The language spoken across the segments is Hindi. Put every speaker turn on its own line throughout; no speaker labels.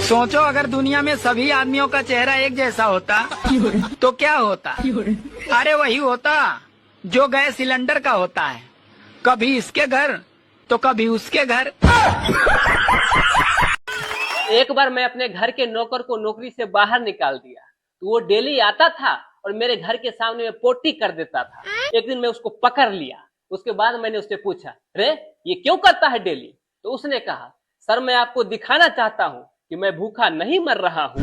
सोचो अगर दुनिया में सभी आदमियों का चेहरा एक जैसा होता तो क्या होता। अरे वही होता जो गैस सिलेंडर का होता है, कभी इसके घर तो कभी उसके घर।
एक बार मैं अपने घर के नौकर को नौकरी से बाहर निकाल दिया तो वो डेली आता था और मेरे घर के सामने में पोटी कर देता था। एक दिन मैं उसको पकड़ लिया। उसके बाद मैंने उससे पूछा, रे ये क्यों करता है डेली? तो उसने कहा, सर मैं आपको दिखाना चाहता हूँ कि मैं भूखा नहीं मर रहा हूँ।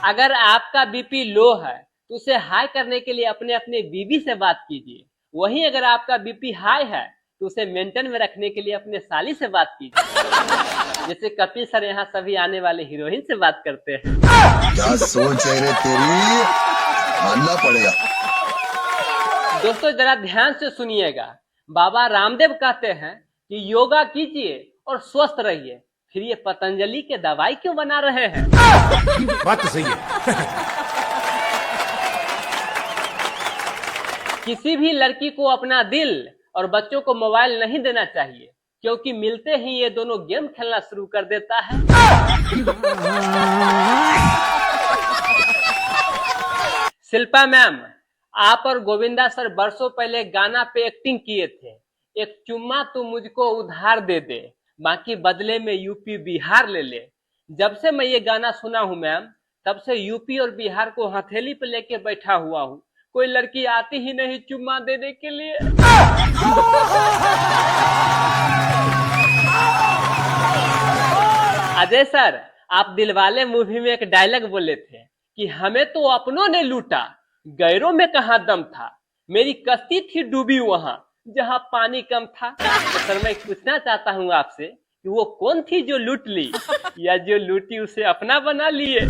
अगर आपका बीपी लो है तो उसे हाई करने के लिए अपने अपने बीवी से बात कीजिए। वहीं अगर आपका बीपी हाई है तो उसे मेंटेन में रखने के लिए अपने साली से बात कीजिए। जैसे कपिल सर यहाँ सभी आने वाले हीरोइन से बात करते हैं।
क्या सोच है रे तेरी, मानना पड़ेगा।
दोस्तों जरा ध्यान से सुनिएगा। बाबा रामदेव कहते हैं कि योगा कीजिए और स्वस्थ रहिए, फिर ये पतंजलि के दवाई क्यों बना रहे हैं?
बात तो सही है।
किसी भी लड़की को अपना दिल और बच्चों को मोबाइल नहीं देना चाहिए, क्योंकि मिलते ही ये दोनों गेम खेलना शुरू कर देता है। शिल्पा मैम, आप और गोविंदा सर बरसों पहले गाना पे एक्टिंग किए थे, एक चुम्मा तू मुझको उधार दे दे, बाकी बदले में यूपी बिहार ले ले। जब से मैं ये गाना सुना हूँ मैम, तब से यूपी और बिहार को हथेली पे लेके बैठा हुआ हूँ। कोई लड़की आती ही नहीं चुम्मा देने के लिए। अजय सर, आप दिलवाले मूवी में एक डायलॉग बोले थे कि हमें तो अपनों ने लूटा, गैरों में कहाँ दम था, मेरी कश्ती थी डूबी वहां जहां पानी कम था। तो सर मैं पूछना चाहता हूँ आपसे कि वो कौन थी जो लूट ली, या जो लूटी उसे अपना बना लिए?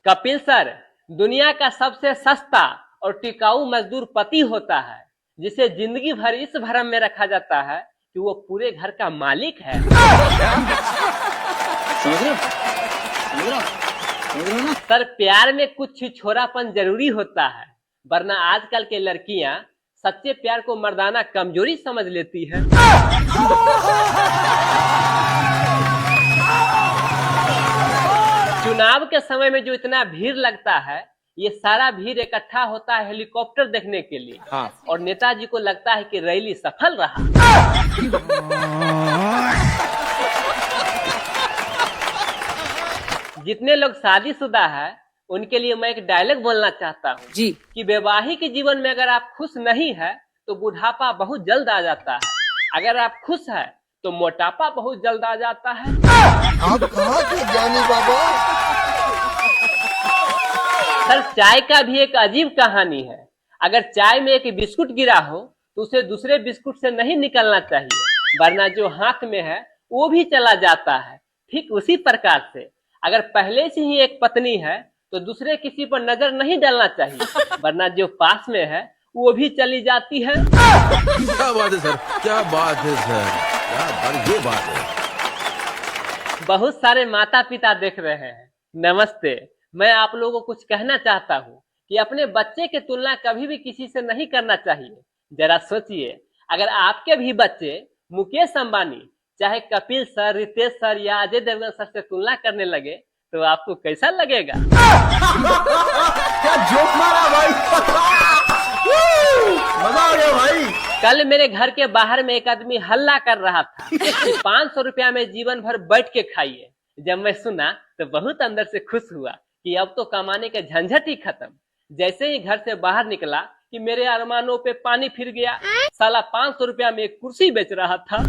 कपिल सर, दुनिया का सबसे सस्ता और टिकाऊ मजदूर पति होता है, जिसे जिंदगी भर इस भ्रम में रखा जाता है कि वो पूरे घर का मालिक है। सर प्यार में कुछ छिछोरापन जरूरी होता है, वरना आजकल के लड़कियां सच्चे प्यार को मर्दाना कमजोरी समझ लेती हैं। चुनाव के समय में जो इतना भीड़ लगता है, ये सारा भीड़ इकट्ठा होता है हेलीकॉप्टर देखने के लिए। और नेताजी को लगता है कि रैली सफल रहा। जितने लोग शादीशुदा है उनके लिए मैं एक डायलॉग बोलना चाहता हूँ जी, कि वैवाहिक जीवन में अगर आप खुश नहीं है तो बुढ़ापा बहुत जल्द आ जाता है, अगर आप खुश है तो मोटापा बहुत जल्द आ जाता है।
आप कहाँ थे ज्ञानी बाबा?
सर चाय का भी एक अजीब कहानी है। अगर चाय में एक बिस्कुट गिरा हो तो उसे दूसरे बिस्कुट से नहीं निकलना चाहिए, वरना जो हाथ में है वो भी चला जाता है। ठीक उसी प्रकार से अगर पहले से ही एक पत्नी है तो दूसरे किसी पर नजर नहीं डालना चाहिए, वरना जो पास में है वो भी चली जाती है।
क्या बात है सर, क्या बात है सर, क्या ये बात है।
बहुत सारे माता पिता देख रहे हैं। नमस्ते, मैं आप लोगों को कुछ कहना चाहता हूँ कि अपने बच्चे की तुलना कभी भी किसी से नहीं करना चाहिए। जरा सोचिए, अगर आपके भी बच्चे मुकेश अंबानी, चाहे कपिल सर, रितेश सर या अजय देवगन सर से तुलना करने लगे तो आपको कैसा लगेगा?
क्या जोक मारा भाई, मजा आ गया भाई।
कल मेरे घर के बाहर में एक आदमी हल्ला कर रहा था कि 500 रुपया में जीवन भर बैठ के खाइए। जब मैं सुना तो बहुत अंदर से खुश हुआ कि अब तो कमाने के झंझट ही खत्म। जैसे ही घर से बाहर निकला कि मेरे अरमानों पे पानी फिर गया। साला 500 रुपया में एक कुर्सी बेच रहा था।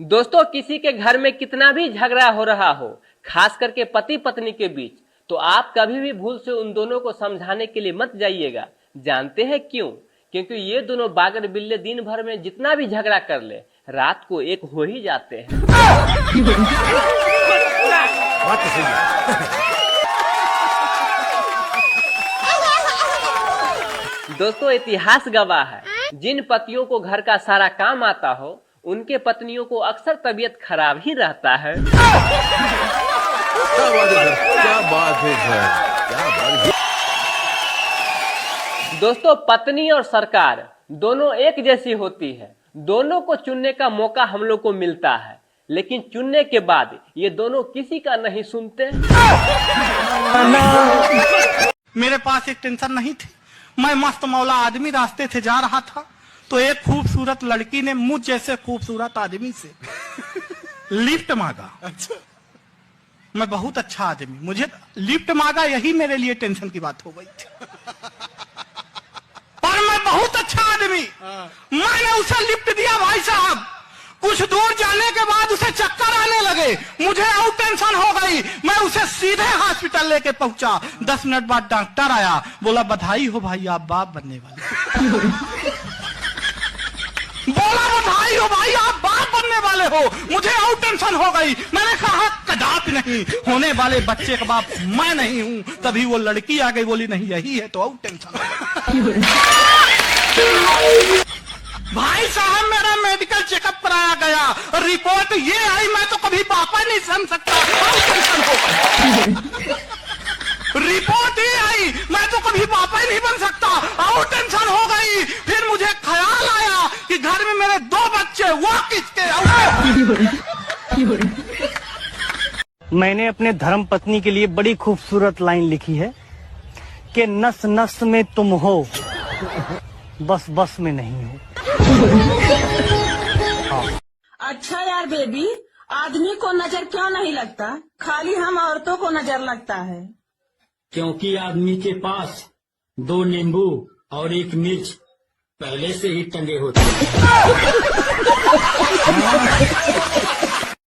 दोस्तों किसी के घर में कितना भी झगड़ा हो रहा हो, खास करके पति पत्नी के बीच, तो आप कभी भी भूल से उन दोनों को समझाने के लिए मत जाइएगा। जानते हैं क्यों? क्योंकि ये दोनों बागर बिल्ले दिन भर में जितना भी झगड़ा कर ले, रात को एक हो ही जाते हैं।
बात तो सही है।
दोस्तों इतिहास गवाह है, जिन पतियों को घर का सारा काम आता हो उनके पत्नियों को अक्सर तबीयत खराब ही रहता है।
क्या बात है सर, क्या बात है सर, क्या बात है।
दोस्तों, पत्नी और सरकार दोनों एक जैसी होती है। दोनों को चुनने का मौका हम लोग को मिलता है, लेकिन चुनने के बाद ये दोनों किसी का नहीं सुनते।
मेरे पास एक टेंशन नहीं थी। मैं मस्त मौला आदमी रास्ते से जा रहा था तो एक खूबसूरत लड़की ने मुझ जैसे खूबसूरत आदमी से लिफ्ट मांगा। अच्छा। मैं बहुत अच्छा आदमी, मुझे लिफ्ट मांगा, यही मेरे लिए टेंशन की बात हो गई थी। पर मैं बहुत अच्छा आदमी, मैंने उसे लिफ्ट दिया। भाई साहब, कुछ दूर जाने के बाद उसे चक्कर आने लगे, मुझे और टेंशन हो गई। मैं उसे सीधे हॉस्पिटल लेके पहुंचा। 10 मिनट बाद डॉक्टर आया, बोला बधाई हो भाई, आप बाप बनने वाले। बोला बधाई हो भाई, आप बाप बनने वाले हो। मुझे और टेंशन हो गई। मैंने कहा कदापि नहीं, होने वाले बच्चे का बाप मैं नहीं हूं। तभी वो लड़की आ गई, बोली नहीं यही है, तो और टेंशन। भाई साहब, मेरा मेडिकल चेकअप कराया गया, रिपोर्ट ये आई, मैं तो कभी पापा नहीं समझ सकता। और टेंशन हो गई। रिपोर्ट ये आई, मैं तो कभी पापा ही नहीं बन सकता। और टेंशन हो गई। फिर मुझे ख्याल आया कि घर में मेरे 2 बच्चे, वो किसके?
मैंने अपने धर्म पत्नी के लिए बड़ी खूबसूरत लाइन लिखी है कि नस नस में तुम हो, बस बस में नहीं हो।
अच्छा यार बेबी, आदमी को नजर क्यों नहीं लगता, खाली हम औरतों को नजर लगता है?
क्योंकि आदमी के पास 2 नींबू और 1 मिर्च पहले से ही टंगे होते हैं।